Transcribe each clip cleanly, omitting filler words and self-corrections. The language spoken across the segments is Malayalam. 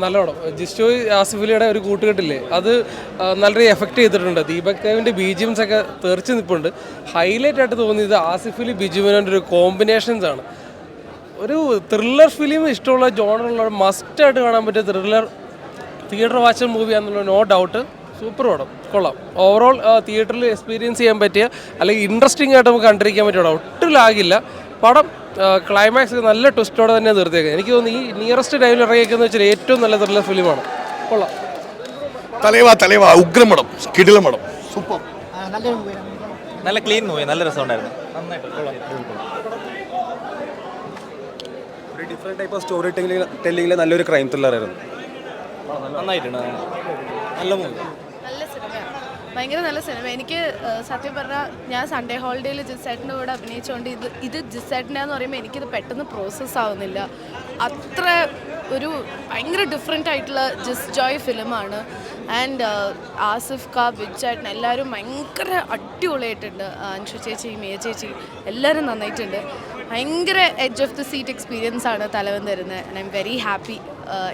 നല്ല പടം. ജിസ്റ്റോയ് ആസിഫലിയുടെ ഒരു കൂട്ടുകെട്ടില്ലേ, അത് നല്ലൊരു എഫക്റ്റ് ചെയ്തിട്ടുണ്ട്. ദീപക് ദേവിൻ്റെ BGMs ഒക്കെ തെറിച്ച് നിൽപ്പുണ്ട്. ഹൈലൈറ്റ് ആയിട്ട് തോന്നിയത് ആസിഫലി ബിജുവിനോൻ്റെ ഒരു കോമ്പിനേഷൻസ് ആണ്. ഒരു ത്രില്ലർ ഫിലിം ഇഷ്ടമുള്ള ജോണറുള്ള മസ്റ്റായിട്ട് കാണാൻ പറ്റിയ ത്രില്ലർ തിയേറ്റർ വാച്ച് മൂവിയാണെന്നുള്ള നോ ഡൗട്ട്. സൂപ്പർ പടം, കൊള്ളാം. ഓവറോൾ തിയേറ്ററിൽ എക്സ്പീരിയൻസ് ചെയ്യാൻ പറ്റിയ അല്ലെങ്കിൽ ഇൻട്രസ്റ്റിംഗ് ആയിട്ട് നമുക്ക് കണ്ടിരിക്കാൻ പറ്റിയ പടം. ഒട്ടും ലാഗില്ല പടം. ക്ലൈമാക്സ് നല്ല ട്വിസ്റ്റോടെ തന്നെ നിർത്തിയേക്കുന്നത്. എനിക്ക് തോന്നുന്നു ഈ നിയറസ്റ്റ് ടൈമിൽ ഇറങ്ങിയേക്കെന്ന് വെച്ചാൽ ഏറ്റവും നല്ല ത്രില്ലർ ഫിലിമാണ്. കൊള്ളാം. തലൈവ ഉഗ്രം പടം, കിടിലം പടം, സൂപ്പർ. നല്ല ക്ലീൻ മൂവി, നല്ല രസമുണ്ടായിരുന്നു. നന്നായിട്ട് ഒരു ഡിഫറെൻറ്റ് ടൈപ്പ് ഓഫ് സ്റ്റോറി ടെല്ലിങ്ങിൽ നല്ലൊരു ക്രൈം ത്രില്ലറായിരുന്നു. നന്നായിട്ടുണ്ട്, നല്ല മൂവി. നല്ല സിനിമയാണ്, ഭയങ്കര നല്ല സിനിമ. എനിക്ക് സത്യം പറഞ്ഞാൽ ഞാൻ സൺഡേ ഹോളിഡേയിൽ ജിസേട്ടൻ്റെ കൂടെ അഭിനയിച്ചുകൊണ്ട് ഇത് ജിസേട്ടൻ്റെ എന്ന് പറയുമ്പോൾ എനിക്കിത് പെട്ടെന്ന് പ്രോസസ്സ് ആവുന്നില്ല. അത്ര ഒരു ഭയങ്കര ഡിഫറെൻ്റ് ആയിട്ടുള്ള ജിസ് ജോയ് ഫിലിമാണ്. ആൻഡ് ആസിഫ് ഖാ, ബിജുചേട്ടൻ എല്ലാവരും ഭയങ്കര അടിപൊളിയായിട്ടുണ്ട്. അൻഷു ചേച്ചി, മേയ ചേച്ചി എല്ലാവരും നന്നായിട്ടുണ്ട്. ഭയങ്കര edge of the seat experience ആണ് തലവൻ തരുന്നത്. And I am very happy.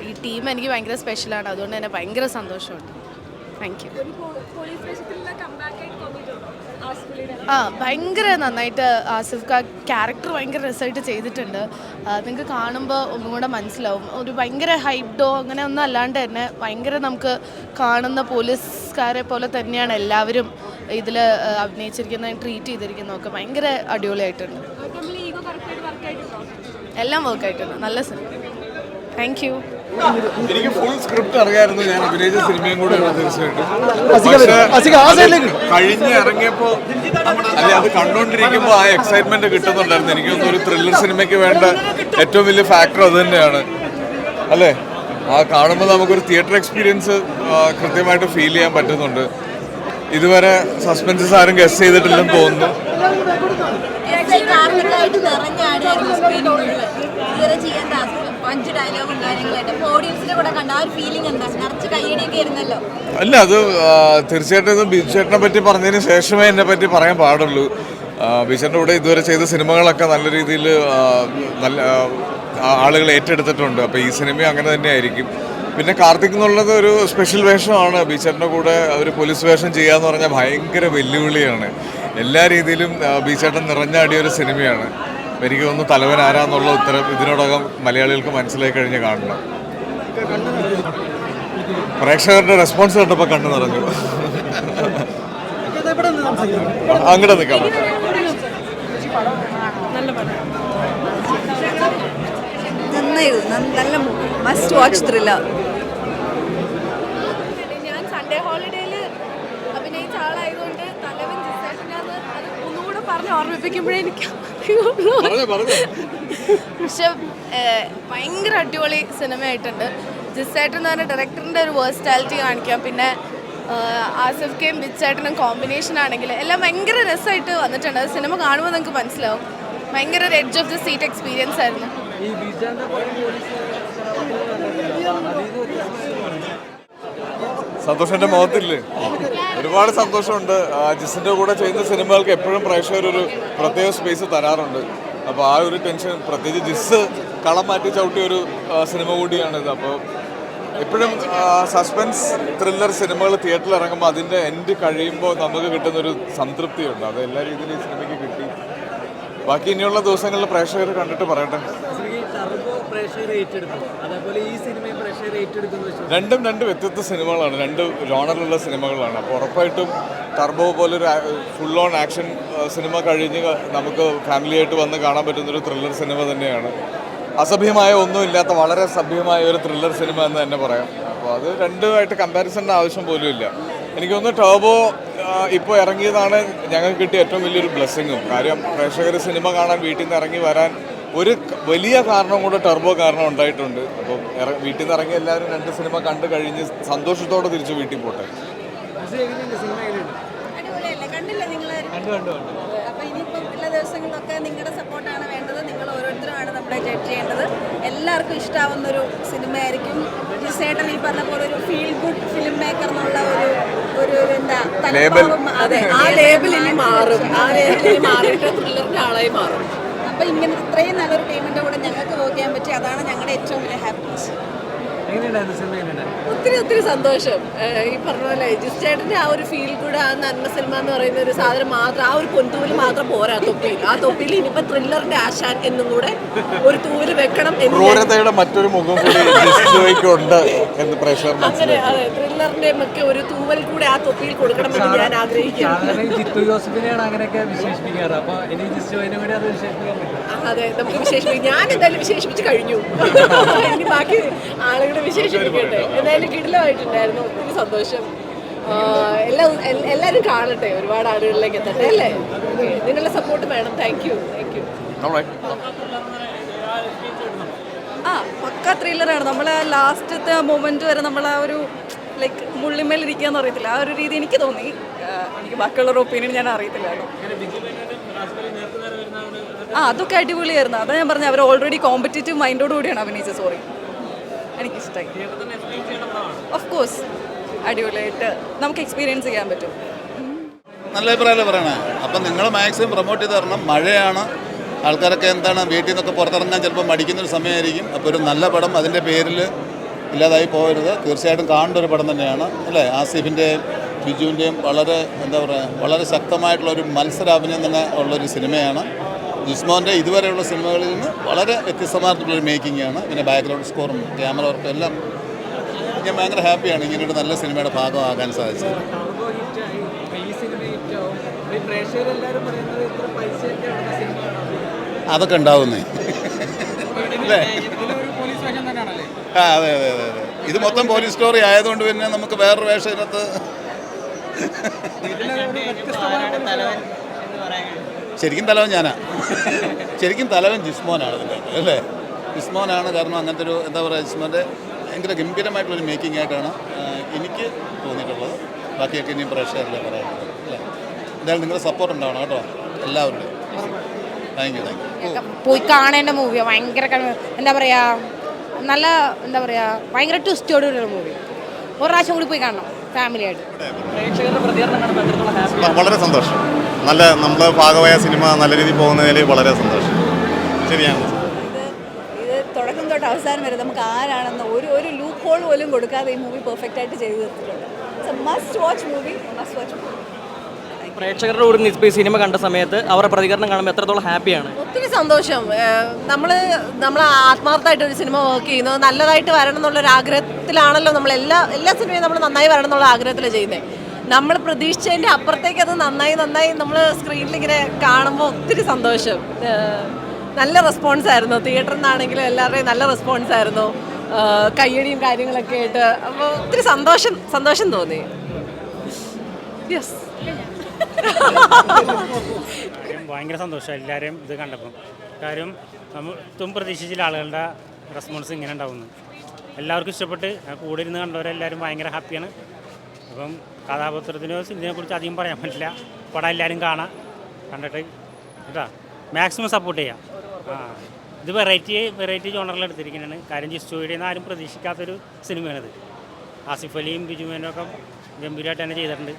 ഈ ടീം എനിക്ക് ഭയങ്കര സ്പെഷ്യലാണ്, അതുകൊണ്ട് തന്നെ ഭയങ്കര സന്തോഷമുണ്ട്. Thank you. ഭയങ്കര നന്നായിട്ട് ആസിഫ് ഖാൻ ക്യാരക്ടർ ഭയങ്കര രസമായിട്ട് ചെയ്തിട്ടുണ്ട്. നിങ്ങൾക്ക് കാണുമ്പോൾ ഒന്നും കൂടെ മനസ്സിലാവും. ഒരു ഭയങ്കര ഹൈപ്ഡോ അങ്ങനെ ഒന്നും അല്ലാണ്ട് തന്നെ ഭയങ്കര നമുക്ക് കാണുന്ന പോലീസുകാരെ പോലെ തന്നെയാണ് എല്ലാവരും ഇതിൽ അഭിനയിച്ചിരിക്കുന്നത്, ട്രീറ്റ് ചെയ്തിരിക്കുന്നതൊക്കെ ഭയങ്കര അടിപൊളിയായിട്ടുണ്ട്. എല്ലാം വർക്കായിട്ടുണ്ട്. നല്ല സിനിമ. Thank you. എനിക്ക് ഫുൾ സ്ക്രിപ്റ്റ് അറിയായിരുന്നു. ഞാൻ അഭിനയിച്ച സിനിമയും കൂടെ തീർച്ചയായിട്ടും കഴിഞ്ഞ് ഇറങ്ങിയപ്പോൾ അല്ലെ അത് കണ്ടുകൊണ്ടിരിക്കുമ്പോൾ ആ എക്സൈറ്റ്മെന്റ് കിട്ടുന്നുണ്ടായിരുന്നു. എനിക്കൊന്നും ഒരു ത്രില്ലർ സിനിമയ്ക്ക് വേണ്ട ഏറ്റവും വലിയ ഫാക്ടർ അത് തന്നെയാണ് അല്ലേ. ആ കാണുമ്പോൾ നമുക്കൊരു തിയേറ്റർ എക്സ്പീരിയൻസ് കൃത്യമായിട്ട് ഫീൽ ചെയ്യാൻ പറ്റുന്നുണ്ട്. ഇതുവരെ സസ്പെൻസസ് ആരും ഗസ് ചെയ്തിട്ടില്ലെന്ന് തോന്നുന്നു. അല്ല, അത് തീർച്ചയായിട്ടും ബിജുചേട്ടനെ പറ്റി പറഞ്ഞതിന് ശേഷമേ എന്നെ പറ്റി പറയാൻ പാടുള്ളൂ. ബിജുചേട്ടൻ്റെ കൂടെ ഇതുവരെ ചെയ്ത സിനിമകളൊക്കെ നല്ല രീതിയിൽ നല്ല ആളുകൾ ഏറ്റെടുത്തിട്ടുണ്ട്. അപ്പോൾ ഈ സിനിമ അങ്ങനെ തന്നെ ആയിരിക്കും. പിന്നെ കാർത്തിക് എന്നുള്ളത് ഒരു സ്പെഷ്യൽ വേഷമാണ്. ബിജുചേട്ടൻ്റെ കൂടെ ഒരു പോലീസ് വേഷം ചെയ്യാന്ന് പറഞ്ഞാൽ ഭയങ്കര വെല്ലുവിളിയാണ്. എല്ലാ രീതിയിലും ബിജുചേട്ടൻ നിറഞ്ഞാടിയ ഒരു സിനിമയാണ്. എനിക്ക് തോന്നുന്നു തലവൻ ആരാന്നുള്ള ഉത്തരം ഇതിനോടകം മലയാളികൾക്ക് മനസ്സിലായി കഴിഞ്ഞ് കാണണം. പ്രേക്ഷകരുടെ റെസ്പോൺസ് കണ്ടപ്പോൾ കണ്ടു നിറഞ്ഞു. അങ്ങോട്ട് നിൽക്കാം. നല്ല മസ്റ്റ് വാച്ച് ത്രില്ലർ. ഞാൻ സൺഡേ ഹോളിഡേയിൽ അഭിനയിച്ച ആളായതുകൊണ്ട് തലവൻ ജിസേട്ടനാന്ന് അത് ഒന്നുകൂടെ പറഞ്ഞ് ഓർമ്മിപ്പിക്കുമ്പോഴേ എനിക്ക് പക്ഷെ ഭയങ്കര അടിപൊളി സിനിമയായിട്ടുണ്ട്. ജിസേട്ടൻ എന്ന് പറഞ്ഞ ഡയറക്ടറിൻ്റെ ഒരു വേഴ്സ്റ്റാലിറ്റി കാണിക്കാം. പിന്നെ ആസിഫ് കെയും ബിജുചേട്ടനും കോമ്പിനേഷൻ ആണെങ്കിൽ എല്ലാം ഭയങ്കര രസമായിട്ട് വന്നിട്ടുണ്ട്. അത് സിനിമ കാണുമ്പോൾ നിങ്ങൾക്ക് മനസ്സിലാവും. ഭയങ്കര ഒരു edge of the seat experience ആയിരുന്നു. സന്തോഷന്റെ മുഖത്തില്ലേ, ഒരുപാട് സന്തോഷമുണ്ട്. ജിസിന്റെ കൂടെ ചെയ്യുന്ന സിനിമകൾക്ക് എപ്പോഴും പ്രേക്ഷകർ ഒരു പ്രത്യേക സ്പേസ് തരാറുണ്ട്. അപ്പോൾ ആ ഒരു ടെൻഷൻ, പ്രത്യേകിച്ച് ജിസ് കളം മാറ്റി ചവിട്ടിയ ഒരു സിനിമ കൂടിയാണിത്. അപ്പോൾ എപ്പോഴും സസ്പെൻസ് ത്രില്ലർ സിനിമകൾ തിയേറ്ററിൽ ഇറങ്ങുമ്പോൾ അതിൻ്റെ എൻഡ് കഴിയുമ്പോൾ നമുക്ക് കിട്ടുന്നൊരു സംതൃപ്തിയുണ്ട്. അത് എല്ലാ രീതിയിലും ഈ സിനിമയ്ക്ക് കിട്ടി. ബാക്കി ഇനിയുള്ള ദിവസങ്ങളിൽ പ്രേക്ഷകർ കണ്ടിട്ട് പറയട്ടെ. രണ്ടും രണ്ട് വ്യത്യസ്ത സിനിമകളാണ്, രണ്ട് ജോണറിലുള്ള സിനിമകളാണ്. അപ്പോൾ ഉറപ്പായിട്ടും ടർബോ പോലൊരു ഫുൾ ഓൺ ആക്ഷൻ സിനിമ കഴിഞ്ഞ് നമുക്ക് ഫാമിലിയായിട്ട് വന്ന് കാണാൻ പറ്റുന്നൊരു ത്രില്ലർ സിനിമ തന്നെയാണ്. അസഭ്യമായ ഒന്നുമില്ലാത്ത വളരെ സഭ്യമായ ഒരു ത്രില്ലർ സിനിമ എന്ന് തന്നെ പറയാം. അപ്പോൾ അത് രണ്ടുമായിട്ട് കമ്പാരിസണിൻ്റെ ആവശ്യം പോലും ഇല്ല. എനിക്ക് തോന്നുന്നു ടർബോ ഇപ്പോൾ ഇറങ്ങിയതാണ് ഞങ്ങൾക്ക് കിട്ടിയ ഏറ്റവും വലിയൊരു ബ്ലെസ്സിങ്ങും. കാര്യം പ്രേക്ഷകർ സിനിമ കാണാൻ വീട്ടിൽ നിന്ന് ഇറങ്ങി വരാൻ ഒരു വലിയ കാരണം കൂടെ ടർബോ കാരണം ഉണ്ടായിട്ടുണ്ട്. അപ്പം വീട്ടിൽ നിന്ന് ഇറങ്ങി എല്ലാവരും രണ്ട് സിനിമ കണ്ടു കഴിഞ്ഞ് സന്തോഷത്തോടെ തിരിച്ച് വീട്ടിൽ പോട്ടെ. അപ്പോൾ ഇനിയിപ്പം എല്ലാ ദിവസങ്ങളിലൊക്കെ നിങ്ങളുടെ സപ്പോർട്ടാണ് വേണ്ടത്. നിങ്ങൾ ഓരോരുത്തരുമാണ് നമ്മളെ ജഡ്ജ് ചെയ്യേണ്ടത്. എല്ലാവർക്കും ഇഷ്ടമാവുന്നൊരു സിനിമയായിരിക്കും. ജിസേട്ടൻ ഈ പറഞ്ഞ പോലെ ഒരു ഫീൽ ഗുഡ് ഫിലിം മേക്കർ എന്നുള്ള ഒരു എന്താ തലപ്പാവും, അതെ, ആ ലേബൽ ഇനി മാറും. ആ ലേബൽ മാറിയിട്ട് ത്രില്ലറിൻ്റെ ആളായി മാറും. അപ്പോൾ ഇങ്ങനെ ഇത്രയും നല്ലൊരു ടീമിൻ്റെ കൂടെ ഞങ്ങൾക്ക് വർക്ക് ചെയ്യാൻ പറ്റി, അതാണ് ഞങ്ങളുടെ ഏറ്റവും വലിയ ഹാപ്പിനെസ്. ഒത്തിരി ഒത്തിരി സന്തോഷം. ഈ പറഞ്ഞ പോലെ ജിസ്റ്റേട്ടൻ്റെ ആ ഒരു ഫീൽ കൂടെ ആ നന്മ സിനിമ എന്ന് പറയുന്ന ഒരു സാധനം മാത്രം, ആ ഒരു പൊന്തൂല് മാത്രം പോരാ തൊപ്പിയിൽ. ആ തൊപ്പിയിൽ ഇനിയിപ്പോൾ ത്രില്ലറിന്റെ ആശാൻ എന്നും കൂടെ ഒരു തൂര് വെക്കണം ക്രൂരതയുടെ മറ്റൊരു മുഖം കൂടി ജിസ്റ്റോയ്ക്കുണ്ട് എന്ന് പ്രേക്ഷകർ അങ്ങനെ. അതെ, ത്രില്ലറിന്റെ ഒക്കെ ഒരു തൂവൽ കൂടെ ആ തൊപ്പിയിൽ കൊടുക്കണമെന്ന് ഞാൻ ആഗ്രഹിക്കുകയാണ്. ജിത്തു ജോസഫിനെയാണ് അങ്ങനെയൊക്കെ വിശേഷിപ്പിക്കാറ്. അപ്പൊ ഇനി ജിസ്റ്റോയിനെ കൂടി അത് വിശേഷിപ്പിക്കാൻ പറ്റും. അതെ, നമുക്ക് വിശേഷിപ്പിക്കാം. ഞാൻ എന്തായാലും വിശേഷിപ്പിച്ച് കഴിഞ്ഞു. ഇനി ബാക്കി ആളുകളെ വിശേഷിപ്പിക്കട്ടെ. എന്തായാലും കിടിലമായിട്ടുണ്ടായിരുന്നു. ഒത്തിരി സന്തോഷം. എല്ലാവരും കാണട്ടെ, ഒരുപാട് ആളുകളിലേക്ക് എത്തട്ടെ അല്ലേ. നിങ്ങളുടെ സപ്പോർട്ട് വേണം. Thank you. ആ, പക്ക ത്രില്ലറാണ്. നമ്മൾ ആ ലാസ്റ്റത്തെ മൊമെന്റ് വരെ നമ്മൾ ആ ഒരു ലൈക്ക് മുള്ളിമേലിരിക്കാന്ന് അറിയത്തില്ല, ആ ഒരു രീതി എനിക്ക് തോന്നി. എനിക്ക് ബാക്കിയുള്ളവരുടെ ഒപ്പീനിയൻ ഞാൻ അറിയത്തില്ലായിരുന്നു. അതൊക്കെ അടിപൊളിയായിരുന്നു. അതാ ഞാൻ പറഞ്ഞത്, അവർ ഓൾറെഡി കോമ്പറ്റീറ്റീവ് മൈൻഡോട് കൂടിയാണ് അഭിനയിച്ചത്. സോറി, എനിക്കിഷ്ടമായി. ഓഫ് കോഴ്സ് അടിപൊളിയായിട്ട് നമുക്ക് എക്സ്പീരിയൻസ് ചെയ്യാൻ പറ്റും. നല്ല അഭിപ്രായമല്ലേ പറയണേ. അപ്പം നിങ്ങൾ മാക്സിമം പ്രൊമോട്ട് ചെയ്ത് തരണം. മഴയാണ്, ആൾക്കാരൊക്കെ എന്താണ് വീട്ടിൽ നിന്നൊക്കെ പുറത്തിറങ്ങാൻ ചിലപ്പോൾ മടിക്കുന്നൊരു സമയമായിരിക്കും. അപ്പോൾ ഒരു നല്ല പടം അതിൻ്റെ പേരിൽ ഇല്ലാതായി പോകരുത്. തീർച്ചയായിട്ടും കാണേണ്ട ഒരു പടം തന്നെയാണ് അല്ലേ. ആസിഫിൻ്റെയും ബിജുവിൻ്റെയും വളരെ എന്താ പറയുക, വളരെ ശക്തമായിട്ടുള്ളൊരു മത്സരാഭിനയം തന്നെ ഉള്ളൊരു സിനിമയാണ്. ജിസ്മോൻ്റെ ഇതുവരെയുള്ള സിനിമകളിൽ നിന്ന് വളരെ വ്യത്യസ്തമായിട്ടുള്ളൊരു മേക്കിംഗ് ആണ്. പിന്നെ ബാക്ക്ഗ്രൗണ്ട് സ്കോറും ക്യാമറ വർക്കും എല്ലാം ഞാൻ ഭയങ്കര ഹാപ്പിയാണ് ഇങ്ങനെയൊരു നല്ല സിനിമയുടെ ഭാഗമാകാൻ സാധിച്ചത്. അതൊക്കെ ഉണ്ടാവുന്നേ അല്ലേ. അതെ അതെ അതെ അതെ. ഇത് മൊത്തം പോലീസ് സ്റ്റോറി ആയതുകൊണ്ട് പിന്നെ നമുക്ക് വേറൊരു വേഷം ഇതിനകത്ത്. ശരിക്കും തലവൻ ഞാനാ. ശരിക്കും തലവൻ ജിസ്മോനാണ് ഇതിനകത്ത് അല്ലേ. ജിസ്മോനാണ്. കാരണം അങ്ങനത്തെ ഒരു എന്താ പറയുക, ജിസ്മോൻ്റെ ഭയങ്കര ഗംഭീരമായിട്ടുള്ളൊരു മേക്കിംഗ് ആയിട്ടാണ് എനിക്ക് തോന്നിയിട്ടുള്ളത്. ബാക്കിയൊക്കെ ഇനിയും പ്രേക്ഷകരിലെ പറയാനുള്ളത് അല്ലേ. എന്തായാലും നിങ്ങളുടെ സപ്പോർട്ട് ഉണ്ടാവണം കേട്ടോ എല്ലാവരുടെയും. Thank you. പോയി കാണേണ്ട മൂവിയാണ്. ഭയങ്കര എന്താ പറയുക, നല്ല എന്താ പറയുക, ഭയങ്കര ട്വിസ്റ്റോടുള്ള മൂവി. ഒരു പ്രാവശ്യം കൂടി പോയി കാണണം ഫാമിലിയായിട്ട്. വളരെ സന്തോഷം. നല്ല നമ്മുടെ ഭാഗമായ സിനിമ നല്ല രീതിയിൽ പോകുന്നതിൽ വളരെ സന്തോഷം. ശരിയാണ്. ഇത് തുടക്കം തൊട്ട് അവസാനം വരെ നമുക്ക് ആരാണെന്ന് ഒരു ലൂപ്പ് ഹോൾ പോലും കൊടുക്കാതെ ഈ മൂവി പെർഫെക്റ്റ് ആയിട്ട് ചെയ്തു തീർത്തിട്ടുണ്ട്. It's a must watch movie. പ്രേക്ഷകരുടെ കൂടെ ഈ സിനിമ കണ്ട സമയത്ത് അവരുടെ പ്രതികരണം കാണുമ്പോൾ എത്രത്തോളം ഹാപ്പിയാണ്? ഒത്തിരി സന്തോഷം. നമ്മൾ ആത്മാർത്ഥമായിട്ട് ഒരു സിനിമ വർക്ക് ചെയ്യുന്നത് നല്ലതായിട്ട് വരണം എന്നുള്ളൊരു ആഗ്രഹത്തിലാണല്ലോ. നമ്മൾ എല്ലാ സിനിമയും നമ്മൾ നന്നായി വരണം എന്നുള്ള ആഗ്രഹത്തിലാണ് ചെയ്യുന്നത്. നമ്മൾ പ്രതീക്ഷിച്ചതിൻ്റെ അപ്പുറത്തേക്ക് അത് നന്നായി നമ്മൾ സ്ക്രീനിൽ ഇങ്ങനെ കാണുമ്പോൾ ഒത്തിരി സന്തോഷം. നല്ല റെസ്പോൺസ് ആയിരുന്നു. തിയേറ്ററിൽ നിന്നാണെങ്കിലും എല്ലാവരുടെയും നല്ല റെസ്പോൺസ് ആയിരുന്നു. കയ്യടിയും കാര്യങ്ങളൊക്കെ ആയിട്ട്. അപ്പോൾ ഒത്തിരി സന്തോഷം തോന്നി. യെസ്, ഭയങ്കര സന്തോഷം എല്ലാവരെയും ഇത് കണ്ടപ്പം. കാര്യം നമ്മൾ പ്രതീക്ഷിച്ചില്ല ആളുകളുടെ റെസ്പോൺസ് ഇങ്ങനെ ഉണ്ടാവുന്നു. എല്ലാവർക്കും ഇഷ്ടപ്പെട്ട് കൂടെ ഇരുന്ന് കണ്ടവരെല്ലാവരും ഭയങ്കര ഹാപ്പിയാണ്. അപ്പം കഥാപാത്രത്തിനോ സിനിമയെക്കുറിച്ച് അധികം പറയാൻ പറ്റില്ല. പടം എല്ലാവരും കണ്ടിട്ട് കേട്ടോ മാക്സിമം സപ്പോർട്ട് ചെയ്യാം. ഇത് വെറൈറ്റി ജോണറിൽ എടുത്തിരിക്കുന്നതാണ്. കാര്യം ജിസ്റ്റോയുടെ നിന്ന് ആരും പ്രതീക്ഷിക്കാത്തൊരു സിനിമയാണിത്. ആസിഫ് അലിയും ബിജുമേനും ഒക്കെ ഗംഭീരമായിട്ട് തന്നെ ചെയ്തിട്ടുണ്ട്.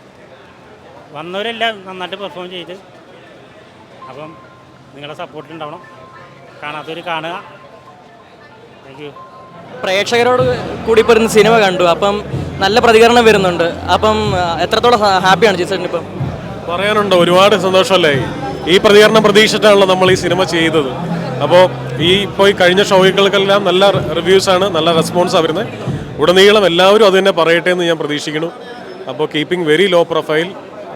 വന്നവരെല്ലാം നന്നായിട്ട് പെർഫോം ചെയ്ത്. അപ്പം നിങ്ങളുടെ സപ്പോർട്ട് ഉണ്ടാവണം. കാണാത്തവർ കാണുക. Thank you. പ്രേക്ഷകരോട് കൂടി ഇപ്പോൾ ഇരുന്ന് സിനിമ കണ്ടു. അപ്പം നല്ല പ്രതികരണം വരുന്നുണ്ട്. അപ്പം എത്രത്തോളം ഹാപ്പിയാണ് ജിസേട്ടൻ? ഇപ്പം പറയാനുണ്ടോ, ഒരുപാട് സന്തോഷമല്ലേ. ഈ പ്രതികരണം പ്രതീക്ഷിച്ചിട്ടാണല്ലോ നമ്മൾ ഈ സിനിമ ചെയ്തത്. അപ്പോൾ ഇപ്പോൾ ഈ കഴിഞ്ഞ ഷോകൾക്കെല്ലാം നല്ല റിവ്യൂസാണ്, നല്ല റെസ്പോൺസാണ് വരുന്നത്. ഉടനീളം എല്ലാവരും അത് തന്നെ പറയട്ടെ എന്ന് ഞാൻ പ്രതീക്ഷിക്കുന്നു. അപ്പോൾ കീപ്പിംഗ് വെരി ലോ പ്രൊഫൈൽ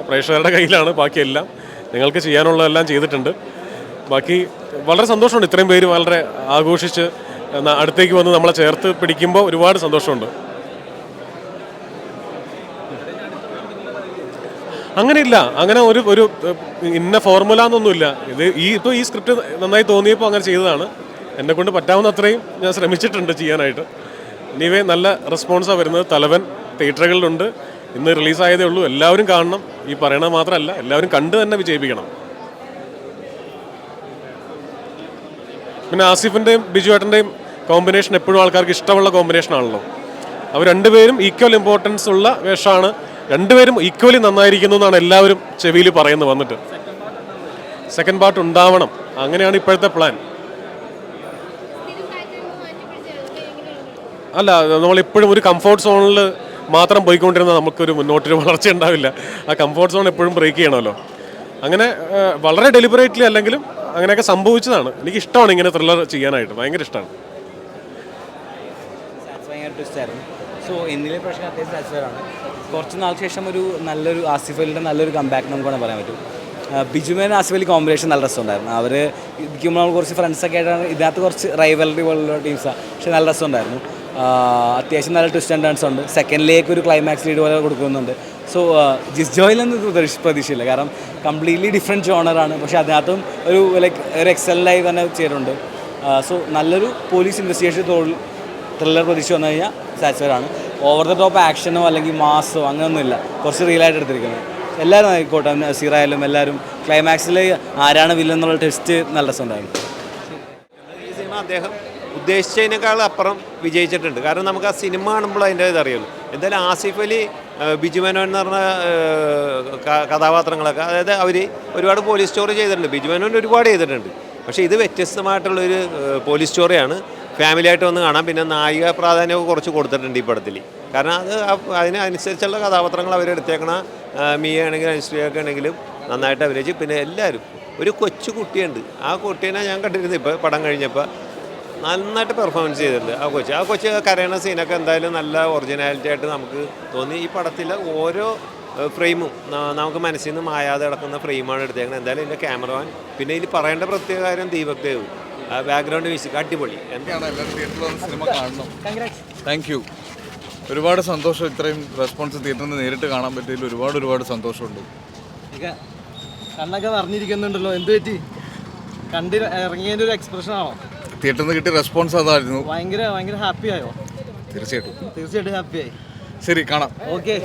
പ്രേക്ഷകരുടെ കയ്യിലാണ്. ബാക്കിയെല്ലാം നിങ്ങൾക്ക് ചെയ്യാനുള്ളതെല്ലാം ചെയ്തിട്ടുണ്ട്. ബാക്കി വളരെ സന്തോഷമുണ്ട്. ഇത്രയും പേര് വളരെ ആഘോഷിച്ച് അടുത്തേക്ക് വന്ന് നമ്മളെ ചേർത്ത് പിടിക്കുമ്പോൾ ഒരുപാട് സന്തോഷമുണ്ട്. അങ്ങനെയില്ല, അങ്ങനെ ഒരു ഇന്ന ഫോർമുല എന്നൊന്നുമില്ല. ഇപ്പോൾ ഈ സ്ക്രിപ്റ്റ് നന്നായി തോന്നിയപ്പോൾ അങ്ങനെ ചെയ്തതാണ്. എന്നെക്കൊണ്ട് പറ്റാവുന്ന അത്രയും ഞാൻ ശ്രമിച്ചിട്ടുണ്ട് ചെയ്യാനായിട്ട്. ഇനിവേ നല്ല റെസ്പോൺസാണ് വരുന്നത്. തലവൻ തിയേറ്ററുകളിലുണ്ട്. ഇന്ന് റിലീസായതേ ഉള്ളൂ. എല്ലാവരും കാണണം. ഈ പറയണത് മാത്രമല്ല, എല്ലാവരും കണ്ട് തന്നെ വിജയിപ്പിക്കണം. പിന്നെ ആസിഫിൻ്റെയും ബിജു ഏട്ടൻ്റെയും കോമ്പിനേഷൻ എപ്പോഴും ആൾക്കാർക്ക് ഇഷ്ടമുള്ള കോമ്പിനേഷനാണല്ലോ. അവർ രണ്ടുപേരും ഈക്വൽ ഇമ്പോർട്ടൻസ് ഉള്ള വേഷമാണ്. രണ്ടുപേരും ഈക്വലി നന്നായിരിക്കുന്നു എന്നാണ് എല്ലാവരും ചെവിയിൽ പറയുന്നത്. വന്നിട്ട് സെക്കൻഡ് പാർട്ട് ഉണ്ടാവണം, അങ്ങനെയാണ് ഇപ്പോഴത്തെ പ്ലാൻ. അല്ല നമ്മളിപ്പോഴും ഒരു കംഫോർട്ട് സോണിൽ മാത്രം പോയിക്കൊണ്ടിരുന്ന നമുക്കൊരു മുന്നോട്ടൊരു വളർച്ച ഉണ്ടാവില്ല. ആ കംഫോർട്ട് സോൺ എപ്പോഴും ബ്രേക്ക് ചെയ്യണമല്ലോ. അങ്ങനെ വളരെ ഡെലിബറേറ്റ്ലി അല്ലെങ്കിലും അങ്ങനെയൊക്കെ സംഭവിച്ചതാണ്. എനിക്ക് ഇഷ്ടമാണ് ഇങ്ങനെ ത്രില്ലർ ചെയ്യാനായിട്ട്, ഭയങ്കര ഇഷ്ടമാണ്. സോ എന്നിലെ പ്രശ്നം അത്യാവശ്യം സാറ്റിസ്ഫൈഡാണ്. കുറച്ച് നാൾക്ക് ശേഷം ഒരു നല്ലൊരു ആസിഫ് അലിയുടെ നല്ലൊരു കംബാക്ക് നമുക്ക് വേണമെങ്കിൽ പറയാൻ പറ്റും. ബിജുമേൻ ആസിഫ് അലി കോമ്പിനേഷൻ നല്ല രസമുണ്ടായിരുന്നു. അവർ ഇരിക്കുമ്പോൾ നമ്മൾ കുറച്ച് ഫ്രണ്ട്സൊക്കെ ആയിട്ടാണ്, ഇതിനകത്ത് കുറച്ച് റൈവലറി പോലുള്ള ടീംസാണ്, പക്ഷേ നല്ല രസമുണ്ടായിരുന്നു. അത്യാവശ്യം നല്ല ട്വിസ്റ്റ് ആൻഡ് ടേൺസ് ഉണ്ട്. സെക്കൻഡിലേക്ക് ഒരു ക്ലൈമാക്സ് ലീഡ് പോലെ കൊടുക്കുന്നുണ്ട്. സോ ജിസ് ജോയിലൊന്നും പ്രതീക്ഷയില്ല, കാരണം കംപ്ലീറ്റ്ലി ഡിഫറെൻറ്റ് ജോണറാണ്, പക്ഷേ അതിനകത്തും ഒരു ലൈക്ക് ഒരു എക്സലൻ്റായി തന്നെ ചെയ്തിട്ടുണ്ട്. സോ നല്ലൊരു പോലീസ് ഇൻവെസ്റ്റിഗേഷൻ ത്രില്ലർ പ്രതീക്ഷ വന്നു കഴിഞ്ഞാൽ സാറ്റിസ്ഫൈഡ് ആണ്. ഓവർ ദ ടോപ്പ് ആക്ഷനോ അല്ലെങ്കിൽ മാസോ അങ്ങനെയൊന്നുമില്ല, കുറച്ച് റിയലായിട്ട് എടുത്തിരിക്കുന്നത്. എല്ലാവരും ആയിക്കോട്ടെ, സീറായാലും എല്ലാവരും ക്ലൈമാക്സിൽ ആരാണ് വില്ലൻ എന്നുള്ള ടെസ്റ്റ് നല്ല രസമുണ്ടായിരുന്നു. ഈ സിനിമ അദ്ദേഹം ഉദ്ദേശിച്ചതിനേക്കാൾ അപ്പുറം വിജയിച്ചിട്ടുണ്ട്. കാരണം നമുക്ക് ആ സിനിമ കാണുമ്പോൾ അതിൻ്റെ ഇതറിയുള്ളൂ. എന്തായാലും ആസിഫ് അലി, ബിജു മേനോൻ എന്ന് പറഞ്ഞ കഥാപാത്രങ്ങളൊക്കെ, അതായത് അവർ ഒരുപാട് പോലീസ് സ്റ്റോറി ചെയ്തിട്ടുണ്ട്. ബിജു മേനോൻ ഒരുപാട് ചെയ്തിട്ടുണ്ട്. പക്ഷേ ഇത് വ്യത്യസ്തമായിട്ടുള്ളൊരു പോലീസ് സ്റ്റോറിയാണ്. ഫാമിലിയായിട്ട് വന്ന് കാണാം. പിന്നെ നായിക പ്രാധാന്യമൊക്കെ കുറച്ച് കൊടുത്തിട്ടുണ്ട് ഈ പടത്തിൽ. കാരണം അത് അതിനനുസരിച്ചുള്ള കഥാപാത്രങ്ങൾ അവരെടുത്തേക്കണ. മിയ ആണെങ്കിലും അനുശ്രീയൊക്കെ ആണെങ്കിലും നന്നായിട്ട് അഭിനയിച്ച്. പിന്നെ എല്ലാവരും, ഒരു കൊച്ചു കുട്ടിയുണ്ട്, ആ കുട്ടീനെ ഞാൻ കണ്ടിരുന്നു ഇപ്പോൾ പടം കഴിഞ്ഞപ്പോൾ, നന്നായിട്ട് പെർഫോമൻസ് ചെയ്തിട്ടുണ്ട് ആ കൊച്ച് കരയണ സീനൊക്കെ എന്തായാലും നല്ല ഒറിജിനാലിറ്റി ആയിട്ട് നമുക്ക് തോന്നി. ഈ പടത്തിലെ ഓരോ ഫ്രെയിമും നമുക്ക് മനസ്സിൽ നിന്ന് മായാതെ കിടക്കുന്ന ഫ്രെയിമാണ് എടുത്തേക്കുന്നത്. എന്തായാലും ഇതിൻ്റെ ക്യാമറമാൻ, പിന്നെ ഇതിൽ പറയേണ്ട പ്രത്യേക കാര്യം ദീപക് ദേവ്, ബാക്ക്ഗ്രൗണ്ട് മ്യൂസിക് അടിപൊളി. എന്താണ് എല്ലാവരും തിയേറ്ററിൽ വന്ന് സിനിമ കാണണം. Thank you. ഒരുപാട് സന്തോഷം, ഇത്രയും റെസ്പോൺസ് തിയേറ്ററിൽ നിന്ന് നേരിട്ട് കാണാൻ പറ്റിയതിൽ ഒരുപാട് സന്തോഷമുണ്ട്. കണ്ണൊക്കെ പറഞ്ഞിരിക്കുന്നുണ്ടല്ലോ, എന്ത് പറ്റി? കണ്ട് ഇറങ്ങിയതിൻ്റെ ഒരു എക്സ്പ്രഷൻ ആണോ? തിയേറ്ററിൽ നിന്ന് കിട്ടിയ റെസ്പോൺസ് അതായിരുന്നു. ഭയങ്കര ഹാപ്പി ആയോ? തീർച്ചയായിട്ടും ഹാപ്പിയായി. ശരി, കാണാം. ഓക്കെ.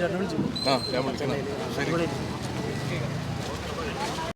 ഞാൻ വിളിച്ചു.